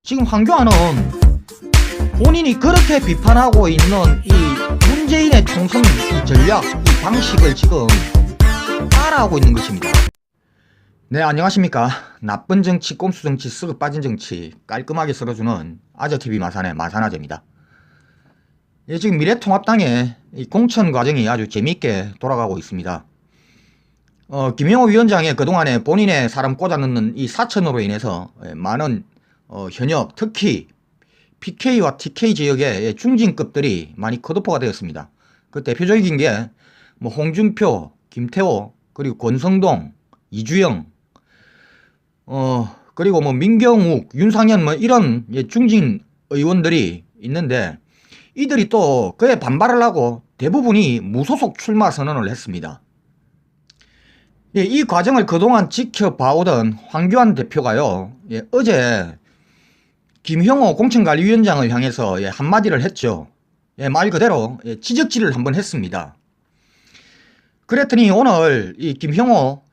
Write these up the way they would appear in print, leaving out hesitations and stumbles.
지금 황교안은 본인이 그렇게 비판하고 있는 이 문재인의 총선 이 전략, 이 방식을 지금 따라하고 있는 것입니다. 네, 안녕하십니까. 나쁜 정치, 꼼수 정치, 쓱 빠진 정치 깔끔하게 쓸어주는 아저TV 마산의 마산아재입니다. 예, 지금 미래통합당의 이 공천 과정이 아주 재미있게 돌아가고 있습니다. 김영호 위원장의 그동안에 본인의 사람 꽂아넣는 이 사천으로 인해서 많은 현역, 특히 PK와 TK 지역의 중진급들이 많이 컷오프가 되었습니다. 그 대표적인 게 뭐 홍준표, 김태호, 그리고 권성동, 이주영, 그리고 뭐 민경욱, 윤상현 뭐 이런 중진 의원들이 있는데, 이들이 또 그에 반발을 하고 대부분이 무소속 출마 선언을 했습니다. 예, 이 과정을 그동안 지켜봐오던 황교안 대표가요, 어제 김형호 공천관리위원장을 향해서 한마디를 했죠. 말 그대로 지적질을 한번 했습니다. 그랬더니 오늘 이 김형호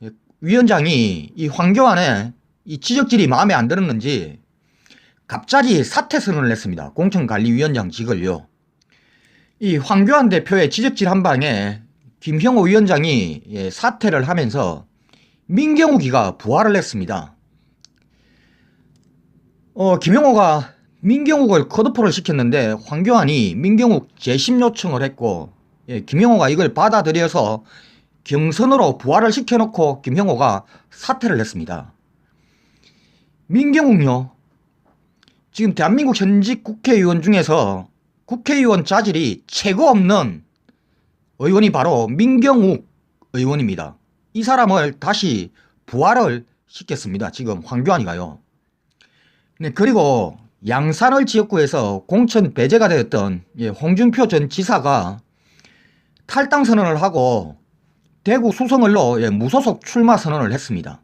위원장이 이 황교안의 이 지적질이 마음에 안 들었는지 갑자기 사퇴 선언을 했습니다. 공천관리위원장직을요. 이 황교안 대표의 지적질 한 방에 김형호 위원장이 사퇴를 하면서 민경욱이가 부활을 했습니다. 김형호가 민경욱을 컷오프를 시켰는데 황교안이 민경욱 재심 요청을 했고, 김형호가 이걸 받아들여서 경선으로 부활을 시켜놓고 김형호가 사퇴를 했습니다. 민경욱요, 지금 대한민국 현직 국회의원 중에서 국회의원 자질이 최고 없는 의원이 바로 민경욱 의원입니다. 이 사람을 다시 부활을 시켰습니다. 지금 황교안이가요. 네, 그리고 양산을 지역구에서 공천 배제가 되었던 홍준표 전 지사가 탈당 선언을 하고 대구 수성을로 무소속 출마 선언을 했습니다.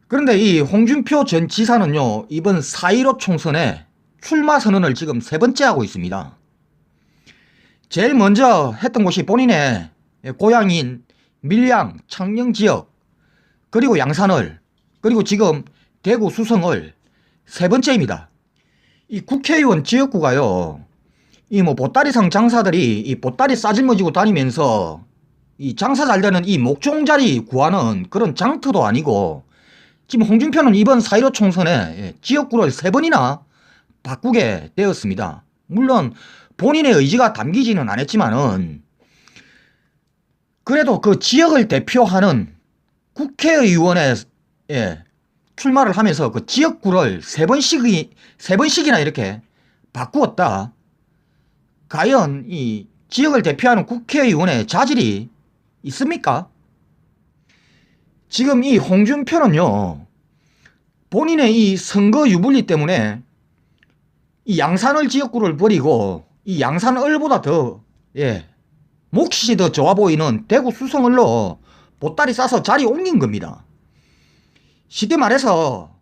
그런데 이 홍준표 전 지사는요, 이번 4.15 총선에 출마 선언을 지금 세 번째 하고 있습니다. 제일 먼저 했던 곳이 본인의 고향인 밀양, 창녕 지역, 그리고 양산을, 그리고 지금 대구 수성을 세 번째입니다. 이 국회의원 지역구가요, 이 뭐 보따리상 장사들이 이 보따리 싸질머지고 다니면서 이 장사 잘 되는 이 목종자리 구하는 그런 장터도 아니고, 지금 홍준표는 이번 4.15 총선에 지역구를 세 번이나 바꾸게 되었습니다. 물론 본인의 의지가 담기지는 않았지만은 그래도 그 지역을 대표하는 국회의원에 출마를 하면서 그 지역구를 세 번씩이나 이렇게 바꾸었다. 과연 이 지역을 대표하는 국회의원의 자질이 있습니까? 지금 이 홍준표는요, 본인의 이 선거 유불리 때문에 이 양산을 지역구를 버리고 이 양산을보다 더 몫이 더 좋아 보이는 대구 수성을로 보따리 싸서 자리 옮긴 겁니다. 쉽게 말해서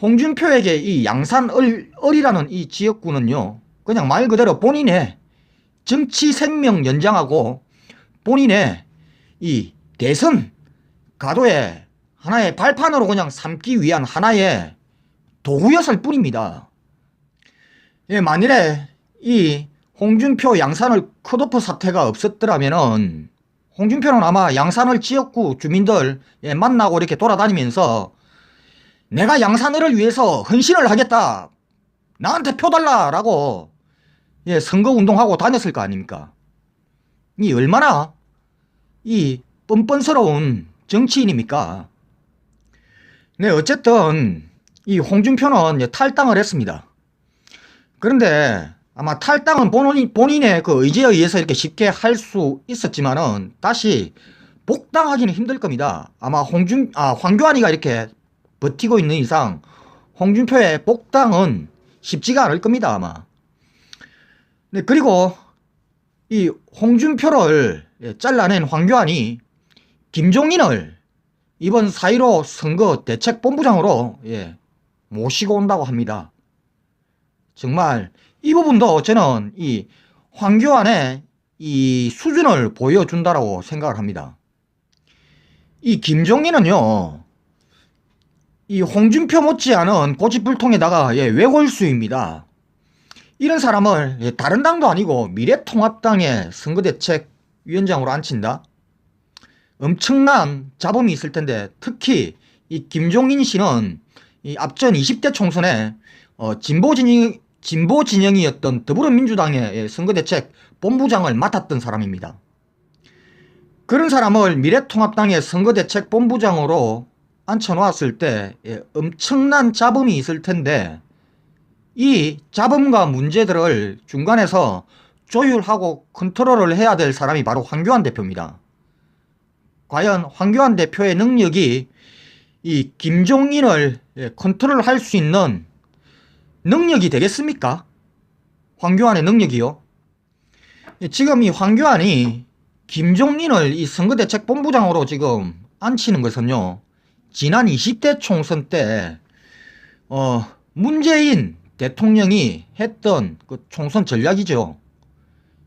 홍준표에게 이 양산을이라는 이 지역구는요, 그냥 말 그대로 본인의 정치 생명 연장하고 본인의 이 대선 가도의 하나의 발판으로 그냥 삼기 위한 하나의 도구였을 뿐입니다. 만일에 이 홍준표 양산을 컷오프 사태가 없었더라면은 홍준표는 아마 양산을 지역구 주민들 만나고 이렇게 돌아다니면서 내가 양산을을 위해서 헌신을 하겠다, 나한테 표 달라라고 선거운동하고 다녔을 거 아닙니까? 이 얼마나 이 뻔뻔스러운 정치인입니까? 네, 어쨌든 이 홍준표는 탈당을 했습니다. 그런데 아마 탈당은 본인의 그 의지에 의해서 이렇게 쉽게 할 수 있었지만은 다시 복당하기는 힘들 겁니다. 아마 황교안이가 이렇게 버티고 있는 이상 홍준표의 복당은 쉽지가 않을 겁니다, 아마. 네, 그리고 이 홍준표를 잘라낸 황교안이 김종인을 이번 4.15 선거 대책본부장으로 모시고 온다고 합니다. 정말 이 부분도 저는 이 황교안의 이 수준을 보여준다라고 생각을 합니다. 이 김종인은요, 이 홍준표 못지않은 고집불통에다가 외골수입니다. 이런 사람을 다른 당도 아니고 미래통합당의 선거대책위원장으로 앉힌다? 엄청난 잡음이 있을 텐데, 특히 이 김종인 씨는 이 앞전 20대 총선에 진보 진영이었던 더불어민주당의 선거대책 본부장을 맡았던 사람입니다. 그런 사람을 미래통합당의 선거대책 본부장으로 앉혀놓았을 때 엄청난 잡음이 있을 텐데, 이 잡음과 문제들을 중간에서 조율하고 컨트롤을 해야 될 사람이 바로 황교안 대표입니다. 과연 황교안 대표의 능력이 이 김종인을 컨트롤할 수 있는 능력이 되겠습니까? 황교안의 능력이요? 지금 이 황교안이 김종인을 이 선거대책본부장으로 지금 앉히는 것은요, 지난 20대 총선 때 문재인 대통령이 했던 그 총선 전략이죠.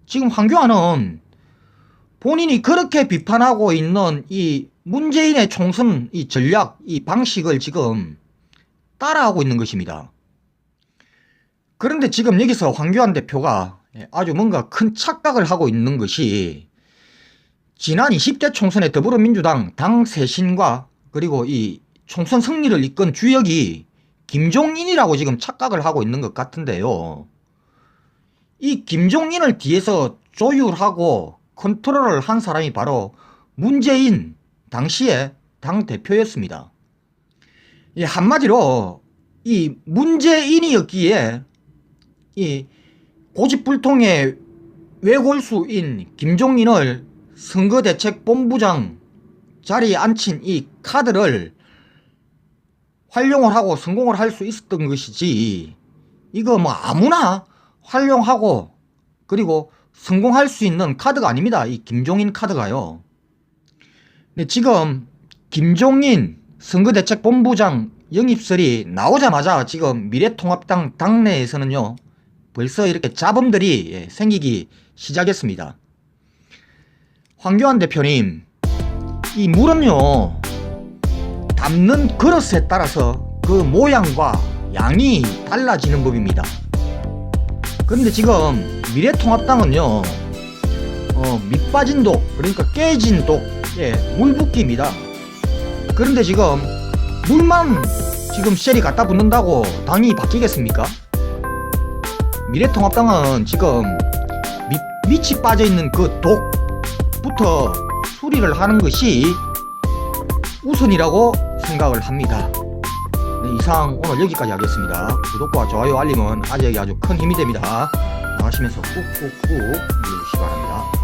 지금 황교안은 본인이 그렇게 비판하고 있는 이 문재인의 총선 이 전략, 이 방식을 지금 따라하고 있는 것입니다. 그런데 지금 여기서 황교안 대표가 아주 뭔가 큰 착각을 하고 있는 것이, 지난 20대 총선에 더불어민주당 당 쇄신과 그리고 이 총선 승리를 이끈 주역이 김종인이라고 지금 착각을 하고 있는 것 같은데요. 이 김종인을 뒤에서 조율하고 컨트롤을 한 사람이 바로 문재인 당시의 당대표였습니다. 한마디로 이 문재인이었기에 이 고집불통의 외골수인 김종인을 선거대책본부장 자리에 앉힌 이 카드를 활용을 하고 성공을 할 수 있었던 것이지, 이거 뭐 아무나 활용하고 그리고 성공할 수 있는 카드가 아닙니다. 이 김종인 카드가요. 근데 지금 김종인 선거대책본부장 영입설이 나오자마자 지금 미래통합당 당내에서는요, 벌써 이렇게 잡음들이 생기기 시작했습니다. 황교안 대표님, 이 물은요, 담는 그릇에 따라서 그 모양과 양이 달라지는 법입니다. 그런데 지금 미래통합당은요, 밑빠진 독, 그러니까 깨진 독에 물붓기입니다. 그런데 지금 물만 지금 셀이 갖다 붙는다고 당이 바뀌겠습니까? 미래통합당은 지금 밑이 빠져있는 그 독부터 수리를 하는 것이 우선이라고 생각을 합니다. 네, 이상 오늘 여기까지 하겠습니다. 구독과 좋아요 알림은 아재에게 아주 큰 힘이 됩니다. 나가시면서 꾹꾹꾹 눌러주시기 바랍니다.